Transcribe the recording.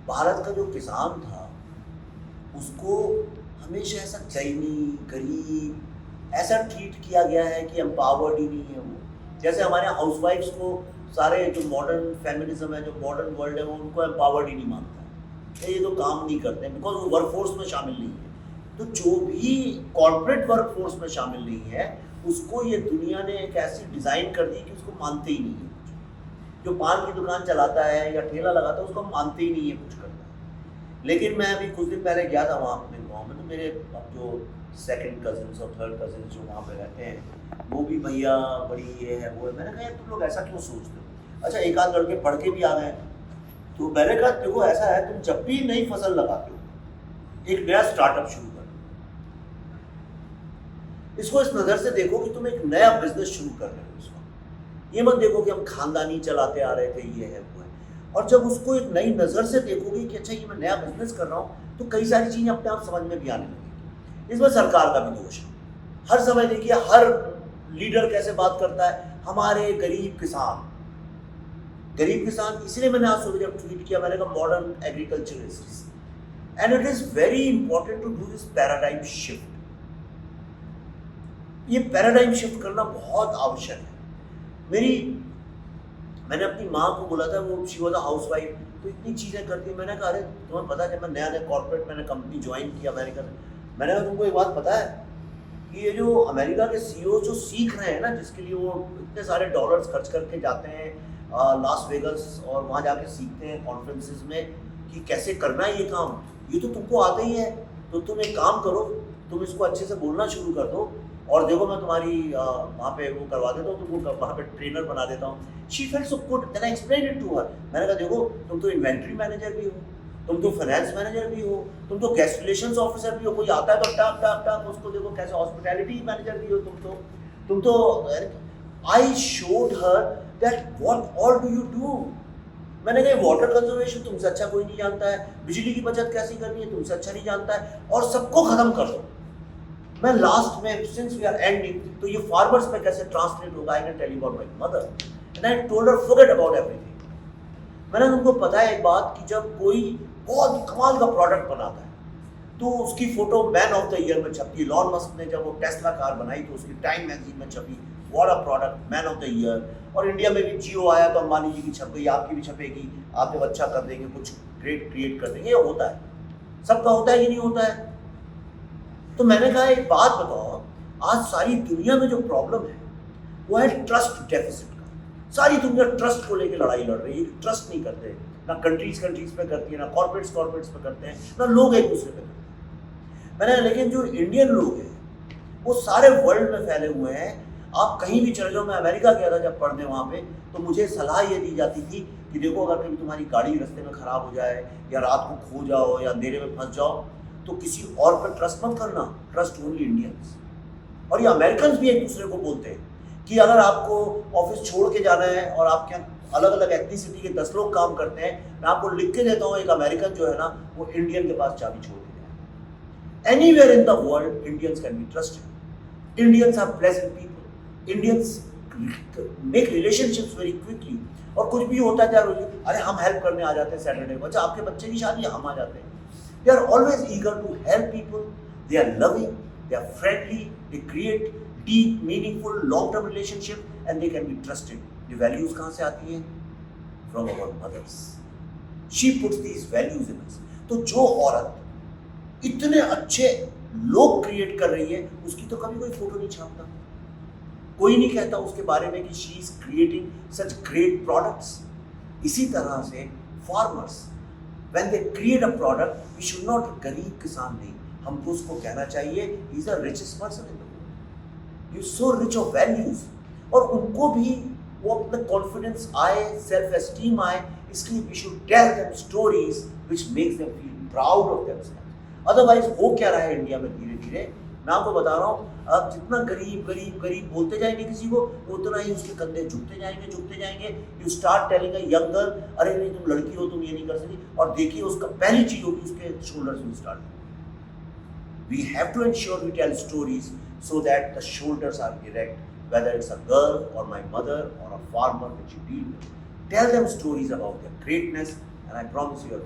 भारत का जो किसान था उसको हमेशा ऐसा चैनी गरीब ऐसा ट्रीट किया गया है कि एम्पावर्ड ही नहीं है वो। जैसे हमारे यहाँ हाउसवाइफ्स को सारे जो मॉडर्न फेमिनिज्म है, जो मॉडर्न वर्ल्ड है, वो उनको एम्पावर्ड ही नहीं मानता है। ये तो काम नहीं करते हैं बिकॉज वो वर्कफोर्स में शामिल नहीं है। तो जो भी कॉर्पोरेट वर्कफोर्स में शामिल नहीं है उसको ये दुनिया ने एक ऐसी डिज़ाइन कर दी कि उसको मानते ही नहीं है। जो पान की दुकान चलाता है या ठेला लगाता है उसको हम मानते ही नहीं है कुछ करता है। लेकिन मैं अभी कुछ दिन पहले गया था वहाँ अपने गाँव में, तो मेरे अब जो सेकंड कजिन्स और थर्ड कजिन्स जो वहाँ पे रहते हैं वो भी भैया बड़ी ये है वो है। मैंने कहा यार तुम लोग ऐसा क्यों सोचते हो? अच्छा एक आध लड़के पढ़ के भी आ गए। तो मैंने कहा देखो ऐसा है, तुम जब भी नई फसल लगाते हो एक नया स्टार्टअप शुरू कर, इसको इस नज़र से देखो कि तुम एक नया बिजनेस शुरू कर रहे हो। इसको ये मत देखो कि हम खानदानी चलाते आ रहे थे, ये है वो है। और जब उसको एक नई नज़र से देखोगे कि अच्छा ये मैं नया बिजनेस कर रहा हूँ, तो कई सारी चीज़ें अपने आप समझ में भी आने लगेगी। इसमें सरकार का भी दोष है। हर समय देखिए हर लीडर कैसे बात करता है, हमारे गरीब किसान। गरीब किसान इसलिए मैंने आज सुबह जब ट्वीट किया, मैंने कहा modern agriculturist and it is very important to do this paradigm shift. ये पैराडाइम शिफ्ट करना बहुत आवश्यक है। मैंने अपनी माँ को बोला था, वो she was a house wife, तो इतनी चीज़ें करती है। मैंने कहा अरे तुम्हें पता है जब मैं नया नया कॉर्पोरेट मैंने कंपनी ज्वाइन किया अमेरिका में, मैंने कहा तुमको एक बात पता है कि ये जो अमेरिका के सीईओ जो सीख रहे हैं ना, जिसके लिए वो इतने सारे डॉलर्स खर्च करके जाते हैं लास वेगस और वहाँ जाके सीखते हैं कॉन्फ्रेंसेस में कि कैसे करना है ये काम, ये तो तुमको आता ही है। तो तुम एक काम करो, तुम इसको अच्छे से बोलना शुरू कर दो और देखो मैं तुम्हारी वहाँ पे वो करवा देता हूँ, तुमको वहाँ पे ट्रेनर बना देता हूँ। She felt so good, then I explain it to her. मैंने कहा देखो तुम तो इन्वेंट्री मैनेजर भी हो, तुम तो फाइनेंस मैनेजर भी हो, तुम तो गेस्ट रिलेशंस ऑफिसर भी हो, कोई आता है तो टक टक टक उसको देखो, कैसे हॉस्पिटैलिटी मैनेजर भी हो तुम तो I showed her that what all do you do. मैंने कहा वाटर कंजर्वेशन तुमसे अच्छा कोई नहीं जानता है, बिजली की बचत कैसी करनी है तुमसे अच्छा नहीं जानता है, और सबको खत्म कर दो। मैं लास्ट में सिंस वी आर एंडिंग, तो ये फार्मर्स में कैसे ट्रांसलेट होगा, I can tell you about my mother and I told her forget about everything. मैंने तुमको पता है एक बात कि जब कोई बहुत कमाल का प्रोडक्ट बनाता है तो उसकी photo man of the year में छपती। लॉन मस्क ने जब वो टेस्ला कार बनाई तो उसकी टाइम मैगजीन में छपी, what a product, man of the year. और इंडिया में भी जियो आया तो अंबानी जी की छप गई, आपकी भी छपेगी, आप जब अच्छा कर देंगे कुछ ग्रेट क्रिएट कर देंगे। ये होता है, सबका होता है कि नहीं होता है। तो मैंने कहा एक बात बताओ, आज सारी दुनिया में जो प्रॉब्लम है वो है ट्रस्ट डेफिसिट का। सारी दुनिया ट्रस्ट को लेकर लड़ाई लड़ रही है, ट्रस्ट नहीं करते, ना कंट्रीज पे करती है, ना कॉर्पोरेट्स पे करते हैं, ना लोग एक दूसरे पे करते हैं। मैंने लेकिन जो इंडियन लोग हैं वो सारे वर्ल्ड में फैले हुए हैं। आप कहीं भी चले जाओ, मैं अमेरिका गया था जब पढ़ने वहाँ पे, तो मुझे सलाह ये दी जाती थी कि देखो अगर कभी तुम्हारी गाड़ी रास्ते में ख़राब हो जाए या रात को खो जाओ या अंधेरे में फंस जाओ तो किसी और पर ट्रस्ट मत करना, ट्रस्ट ओनली इंडियंस। और ये अमेरिकन भी एक दूसरे को बोलते हैं कि अगर आपको ऑफिस छोड़ के जाना है और आपके यहाँ अलग अलग एथनिसिटी के 10 लोग काम करते हैं, मैं आपको लिख के देता हूँ एक अमेरिकन जो है ना वो इंडियन के पास चाबी छोड़ के जाए। Anywhere in the world Indians can be trusted. Indians are pleasant people, Indians make relationships very quickly. और कुछ भी होता है यार, अरे हम हेल्प करने आ जाते हैं सैटरडे को, अच्छा आपके बच्चे की शादी है हम आ जाते हैं। They are always eager to help people, they are loving, they are friendly, they create deep, meaningful, long-term relationship and they can be trusted. The values कहाँ से आती हैं? From our mothers. She puts these values in us. तो जो औरत इतने अच्छे लोग क्रिएट कर रही है उसकी तो कभी कोई फोटो नहीं छापता, कोई नहीं कहता उसके बारे में कि she is creating such great products. इसी तरह से farmers when they create a product, we should not गरीब किसान नहीं, हमको उसको कहना चाहिए he is the richest person in the world, he is so rich of values। और उनको भी वो अपना कॉन्फिडेंस आए, सेल्फ एस्टीम आए, इसलिए we should tell them stories which makes them feel proud of themselves। Otherwise हो क्या रहा है इंडिया में धीरे धीरे, मैं आपको बता रहा हूँ, अब जितना गरीब गरीब गरीब बोलते जाएंगे किसी को, उतना ही उसके कंधे झुकते जाएंगे। You start telling a young girl, अरे नहीं तुम लड़की हो, तुम ये नहीं कर सकती, और देखिए उसका पहली चीज होगी उसके shoulders will start. We have to ensure we tell stories so that the shoulders are erect, whether it's a girl or my mother or a farmer which you deal with. Tell them stories about their greatness and I promise you